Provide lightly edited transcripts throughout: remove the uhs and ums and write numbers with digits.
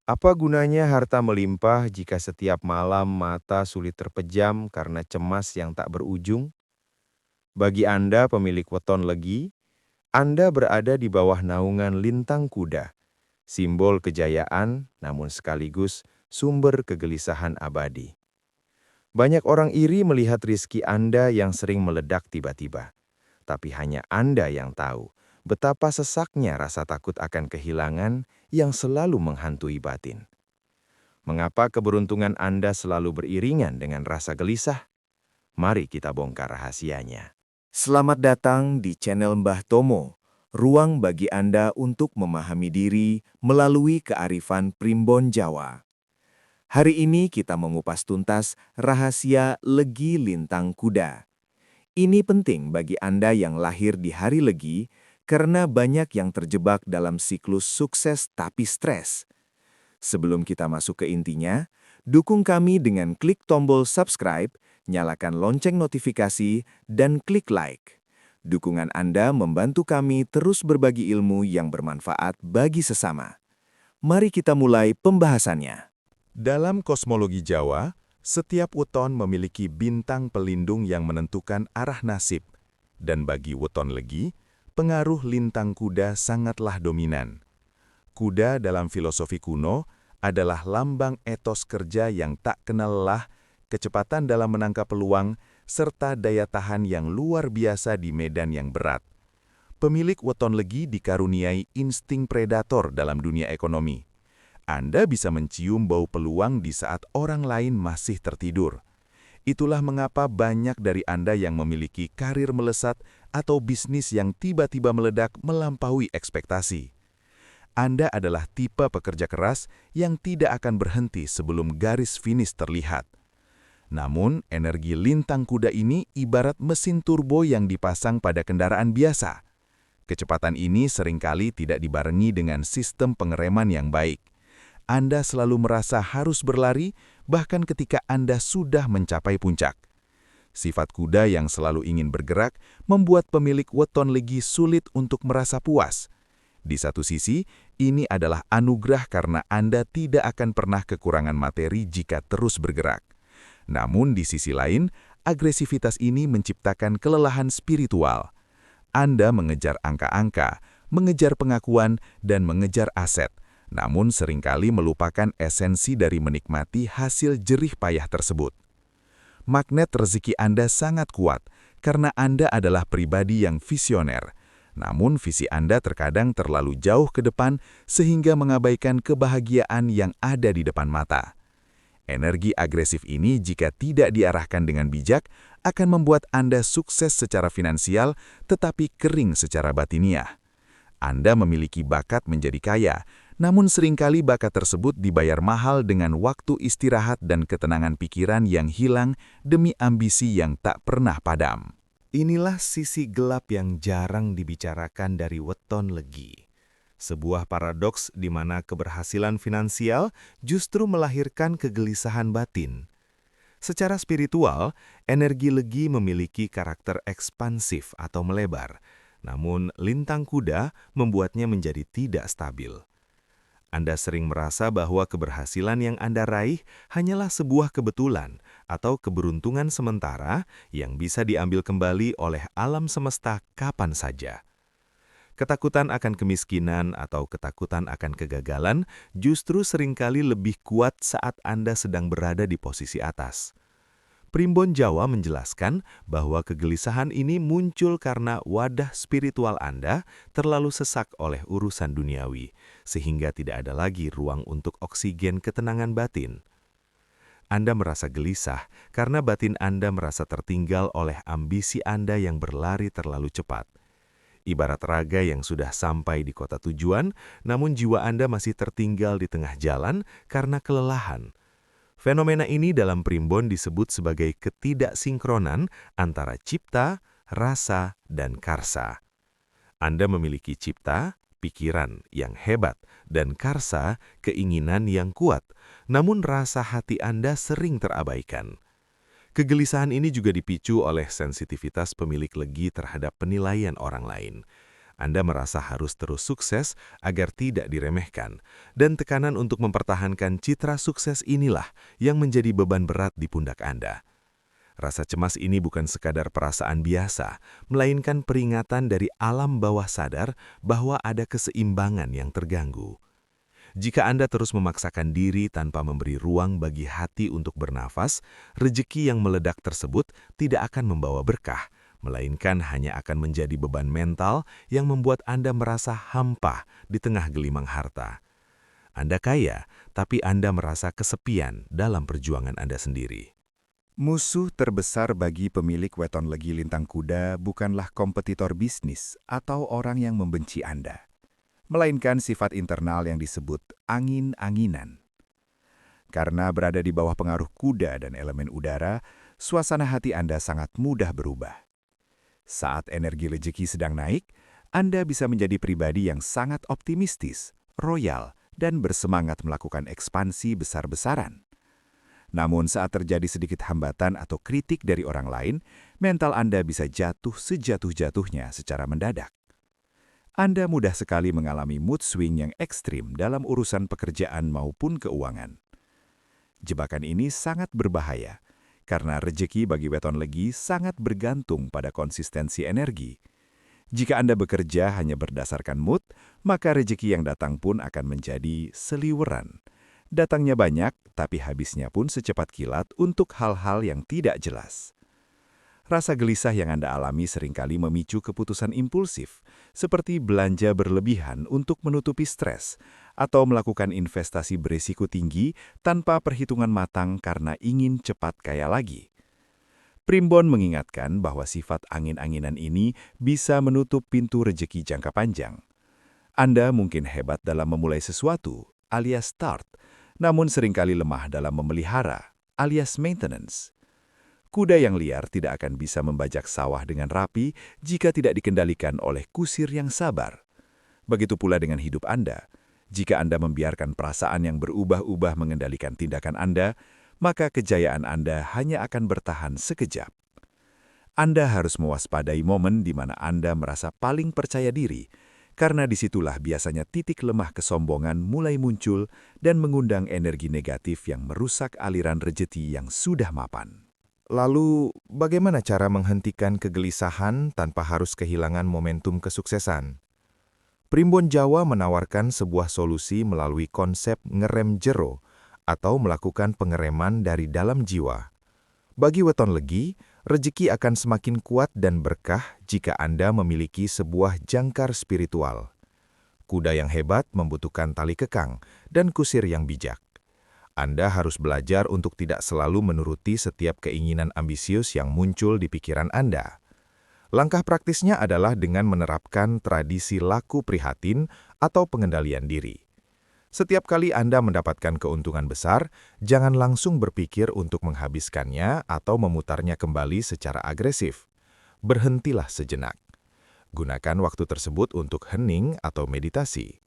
Apa gunanya harta melimpah jika setiap malam mata sulit terpejam karena cemas yang tak berujung? Bagi Anda pemilik weton legi, Anda berada di bawah naungan lintang kuda, simbol kejayaan namun sekaligus sumber kegelisahan abadi. Banyak orang iri melihat rizki Anda yang sering meledak tiba-tiba, tapi hanya Anda yang tahu betapa sesaknya rasa takut akan kehilangan yang selalu menghantui batin. Mengapa keberuntungan Anda selalu beriringan dengan rasa gelisah? Mari kita bongkar rahasianya. Selamat datang di channel Mbah Tomo, ruang bagi Anda untuk memahami diri melalui kearifan Primbon Jawa. Hari ini kita mengupas tuntas rahasia Legi Lintang Kuda. Ini penting bagi Anda yang lahir di hari Legi karena banyak yang terjebak dalam siklus sukses tapi stres. Sebelum kita masuk ke intinya, dukung kami dengan klik tombol subscribe, nyalakan lonceng notifikasi, dan klik like. Dukungan Anda membantu kami terus berbagi ilmu yang bermanfaat bagi sesama. Mari kita mulai pembahasannya. Dalam kosmologi Jawa, setiap weton memiliki bintang pelindung yang menentukan arah nasib. Dan bagi weton legi, pengaruh lintang kuda sangatlah dominan. Kuda dalam filosofi kuno adalah lambang etos kerja yang tak kenal lelah, kecepatan dalam menangkap peluang, serta daya tahan yang luar biasa di medan yang berat. Pemilik weton legi dikaruniai insting predator dalam dunia ekonomi. Anda bisa mencium bau peluang di saat orang lain masih tertidur. Itulah mengapa banyak dari Anda yang memiliki karir melesat atau bisnis yang tiba-tiba meledak melampaui ekspektasi. Anda adalah tipe pekerja keras yang tidak akan berhenti sebelum garis finish terlihat. Namun, energi lintang kuda ini ibarat mesin turbo yang dipasang pada kendaraan biasa. Kecepatan ini seringkali tidak dibarengi dengan sistem pengereman yang baik. Anda selalu merasa harus berlari, bahkan ketika Anda sudah mencapai puncak. Sifat kuda yang selalu ingin bergerak membuat pemilik weton legi sulit untuk merasa puas. Di satu sisi, ini adalah anugerah karena Anda tidak akan pernah kekurangan materi jika terus bergerak. Namun di sisi lain, agresivitas ini menciptakan kelelahan spiritual. Anda mengejar angka-angka, mengejar pengakuan, dan mengejar aset, namun seringkali melupakan esensi dari menikmati hasil jerih payah tersebut. Magnet rezeki Anda sangat kuat karena Anda adalah pribadi yang visioner. Namun visi Anda terkadang terlalu jauh ke depan sehingga mengabaikan kebahagiaan yang ada di depan mata. Energi agresif ini jika tidak diarahkan dengan bijak akan membuat Anda sukses secara finansial tetapi kering secara batiniah. Anda memiliki bakat menjadi kaya, namun seringkali bakat tersebut dibayar mahal dengan waktu istirahat dan ketenangan pikiran yang hilang demi ambisi yang tak pernah padam. Inilah sisi gelap yang jarang dibicarakan dari weton legi. Sebuah paradoks di mana keberhasilan finansial justru melahirkan kegelisahan batin. Secara spiritual, energi legi memiliki karakter ekspansif atau melebar, namun lintang kuda membuatnya menjadi tidak stabil. Anda sering merasa bahwa keberhasilan yang Anda raih hanyalah sebuah kebetulan atau keberuntungan sementara yang bisa diambil kembali oleh alam semesta kapan saja. Ketakutan akan kemiskinan atau ketakutan akan kegagalan justru seringkali lebih kuat saat Anda sedang berada di posisi atas. Primbon Jawa menjelaskan bahwa kegelisahan ini muncul karena wadah spiritual Anda terlalu sesak oleh urusan duniawi, sehingga tidak ada lagi ruang untuk oksigen ketenangan batin. Anda merasa gelisah karena batin Anda merasa tertinggal oleh ambisi Anda yang berlari terlalu cepat. Ibarat raga yang sudah sampai di kota tujuan, namun jiwa Anda masih tertinggal di tengah jalan karena kelelahan. Fenomena ini dalam primbon disebut sebagai ketidaksinkronan antara cipta, rasa, dan karsa. Anda memiliki cipta, pikiran yang hebat, dan karsa, keinginan yang kuat, namun rasa hati Anda sering terabaikan. Kegelisahan ini juga dipicu oleh sensitivitas pemilik legi terhadap penilaian orang lain. Anda merasa harus terus sukses agar tidak diremehkan, dan tekanan untuk mempertahankan citra sukses inilah yang menjadi beban berat di pundak Anda. Rasa cemas ini bukan sekadar perasaan biasa, melainkan peringatan dari alam bawah sadar bahwa ada keseimbangan yang terganggu. Jika Anda terus memaksakan diri tanpa memberi ruang bagi hati untuk bernafas, rejeki yang meledak tersebut tidak akan membawa berkah, melainkan hanya akan menjadi beban mental yang membuat Anda merasa hampa di tengah gelimang harta. Anda kaya, tapi Anda merasa kesepian dalam perjuangan Anda sendiri. Musuh terbesar bagi pemilik weton legi lintang kuda bukanlah kompetitor bisnis atau orang yang membenci Anda, melainkan sifat internal yang disebut angin-anginan. Karena berada di bawah pengaruh kuda dan elemen udara, suasana hati Anda sangat mudah berubah. Saat energi rezeki sedang naik, Anda bisa menjadi pribadi yang sangat optimistis, royal, dan bersemangat melakukan ekspansi besar-besaran. Namun saat terjadi sedikit hambatan atau kritik dari orang lain, mental Anda bisa jatuh sejatuh-jatuhnya secara mendadak. Anda mudah sekali mengalami mood swing yang ekstrim dalam urusan pekerjaan maupun keuangan. Jebakan ini sangat berbahaya, karena rejeki bagi weton legi sangat bergantung pada konsistensi energi. Jika Anda bekerja hanya berdasarkan mood, maka rejeki yang datang pun akan menjadi seliweran. Datangnya banyak, tapi habisnya pun secepat kilat untuk hal-hal yang tidak jelas. Rasa gelisah yang Anda alami seringkali memicu keputusan impulsif, seperti belanja berlebihan untuk menutupi stres, atau melakukan investasi berisiko tinggi tanpa perhitungan matang karena ingin cepat kaya lagi. Primbon mengingatkan bahwa sifat angin-anginan ini bisa menutup pintu rejeki jangka panjang. Anda mungkin hebat dalam memulai sesuatu, alias start, namun seringkali lemah dalam memelihara, alias maintenance. Kuda yang liar tidak akan bisa membajak sawah dengan rapi jika tidak dikendalikan oleh kusir yang sabar. Begitu pula dengan hidup Anda. Jika Anda membiarkan perasaan yang berubah-ubah mengendalikan tindakan Anda, maka kejayaan Anda hanya akan bertahan sekejap. Anda harus mewaspadai momen di mana Anda merasa paling percaya diri, karena disitulah biasanya titik lemah kesombongan mulai muncul dan mengundang energi negatif yang merusak aliran rejeki yang sudah mapan. Lalu, bagaimana cara menghentikan kegelisahan tanpa harus kehilangan momentum kesuksesan? Primbon Jawa menawarkan sebuah solusi melalui konsep ngerem jero atau melakukan pengereman dari dalam jiwa. Bagi weton legi, rejeki akan semakin kuat dan berkah jika Anda memiliki sebuah jangkar spiritual. Kuda yang hebat membutuhkan tali kekang dan kusir yang bijak. Anda harus belajar untuk tidak selalu menuruti setiap keinginan ambisius yang muncul di pikiran Anda. Langkah praktisnya adalah dengan menerapkan tradisi laku prihatin atau pengendalian diri. Setiap kali Anda mendapatkan keuntungan besar, jangan langsung berpikir untuk menghabiskannya atau memutarnya kembali secara agresif. Berhentilah sejenak. Gunakan waktu tersebut untuk hening atau meditasi.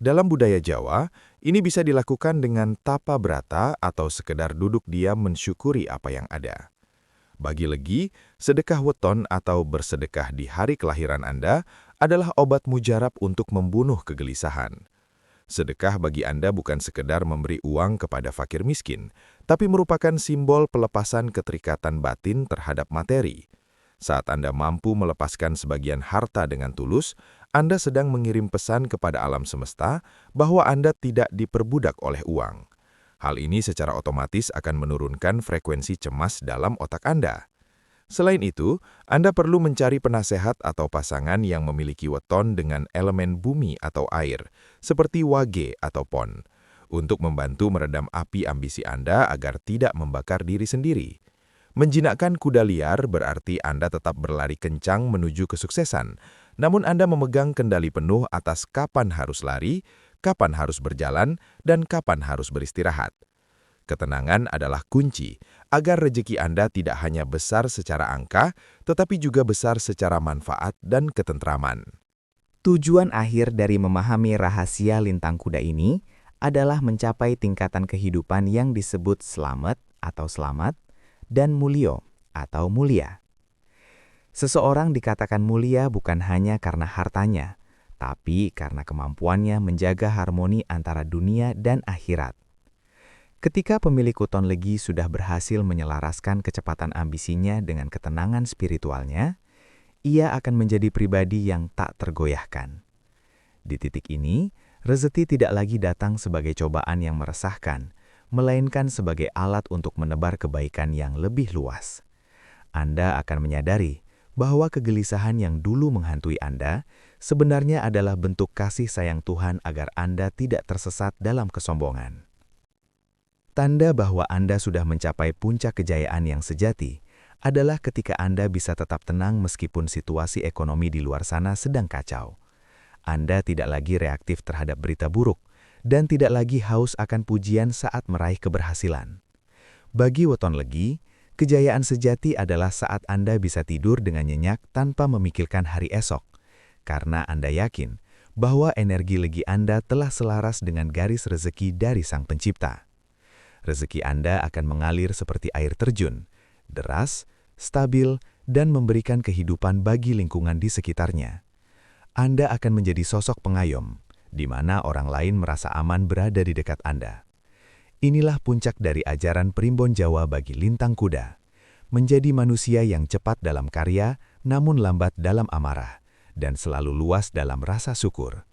Dalam budaya Jawa, ini bisa dilakukan dengan tapa brata atau sekedar duduk diam mensyukuri apa yang ada. Bagi legi, sedekah weton atau bersedekah di hari kelahiran Anda adalah obat mujarab untuk membunuh kegelisahan. Sedekah bagi Anda bukan sekedar memberi uang kepada fakir miskin, tapi merupakan simbol pelepasan keterikatan batin terhadap materi. Saat Anda mampu melepaskan sebagian harta dengan tulus, Anda sedang mengirim pesan kepada alam semesta bahwa Anda tidak diperbudak oleh uang. Hal ini secara otomatis akan menurunkan frekuensi cemas dalam otak Anda. Selain itu, Anda perlu mencari penasehat atau pasangan yang memiliki weton dengan elemen bumi atau air, seperti wage atau pon, untuk membantu meredam api ambisi Anda agar tidak membakar diri sendiri. Menjinakkan kuda liar berarti Anda tetap berlari kencang menuju kesuksesan, namun Anda memegang kendali penuh atas kapan harus lari, kapan harus berjalan, dan kapan harus beristirahat. Ketenangan adalah kunci agar rejeki Anda tidak hanya besar secara angka, tetapi juga besar secara manfaat dan ketentraman. Tujuan akhir dari memahami rahasia lintang kuda ini adalah mencapai tingkatan kehidupan yang disebut selamat atau selamat dan mulio atau mulia. Seseorang dikatakan mulia bukan hanya karena hartanya, tapi karena kemampuannya menjaga harmoni antara dunia dan akhirat. Ketika pemilik weton legi sudah berhasil menyelaraskan kecepatan ambisinya dengan ketenangan spiritualnya, ia akan menjadi pribadi yang tak tergoyahkan. Di titik ini, rezeki tidak lagi datang sebagai cobaan yang meresahkan, melainkan sebagai alat untuk menebar kebaikan yang lebih luas. Anda akan menyadari bahwa kegelisahan yang dulu menghantui Anda sebenarnya adalah bentuk kasih sayang Tuhan agar Anda tidak tersesat dalam kesombongan. Tanda bahwa Anda sudah mencapai puncak kejayaan yang sejati adalah ketika Anda bisa tetap tenang meskipun situasi ekonomi di luar sana sedang kacau. Anda tidak lagi reaktif terhadap berita buruk dan tidak lagi haus akan pujian saat meraih keberhasilan. Bagi weton legi, kejayaan sejati adalah saat Anda bisa tidur dengan nyenyak tanpa memikirkan hari esok, karena Anda yakin bahwa energi legi Anda telah selaras dengan garis rezeki dari Sang Pencipta. Rezeki Anda akan mengalir seperti air terjun, deras, stabil, dan memberikan kehidupan bagi lingkungan di sekitarnya. Anda akan menjadi sosok pengayom, di mana orang lain merasa aman berada di dekat Anda. Inilah puncak dari ajaran Primbon Jawa bagi Lintang Kuda, menjadi manusia yang cepat dalam karya, namun lambat dalam amarah, dan selalu luas dalam rasa syukur.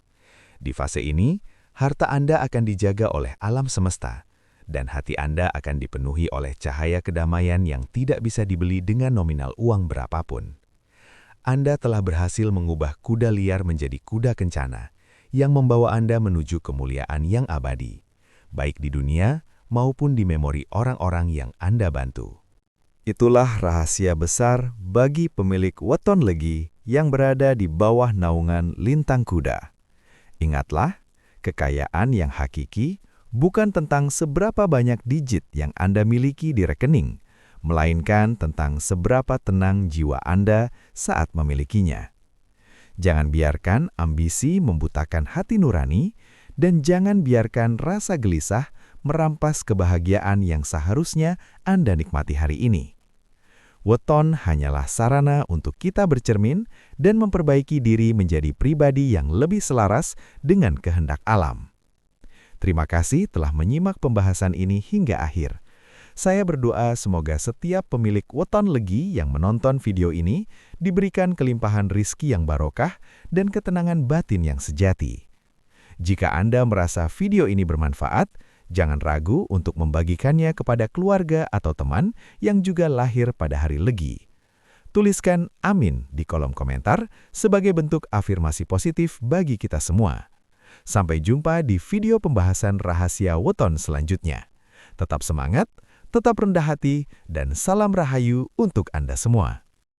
Di fase ini, harta Anda akan dijaga oleh alam semesta, dan hati Anda akan dipenuhi oleh cahaya kedamaian yang tidak bisa dibeli dengan nominal uang berapapun. Anda telah berhasil mengubah kuda liar menjadi kuda kencana, yang membawa Anda menuju kemuliaan yang abadi, baik di dunia maupun di memori orang-orang yang Anda bantu. Itulah rahasia besar bagi pemilik weton legi yang berada di bawah naungan Lintang Kuda. Ingatlah, kekayaan yang hakiki bukan tentang seberapa banyak digit yang Anda miliki di rekening, melainkan tentang seberapa tenang jiwa Anda saat memilikinya. Jangan biarkan ambisi membutakan hati nurani, dan jangan biarkan rasa gelisah merampas kebahagiaan yang seharusnya Anda nikmati hari ini. Weton hanyalah sarana untuk kita bercermin dan memperbaiki diri menjadi pribadi yang lebih selaras dengan kehendak alam. Terima kasih telah menyimak pembahasan ini hingga akhir. Saya berdoa semoga setiap pemilik weton legi yang menonton video ini diberikan kelimpahan rizki yang barokah dan ketenangan batin yang sejati. Jika Anda merasa video ini bermanfaat, jangan ragu untuk membagikannya kepada keluarga atau teman yang juga lahir pada hari legi. Tuliskan amin di kolom komentar sebagai bentuk afirmasi positif bagi kita semua. Sampai jumpa di video pembahasan rahasia weton selanjutnya. Tetap semangat, tetap rendah hati, dan salam rahayu untuk Anda semua.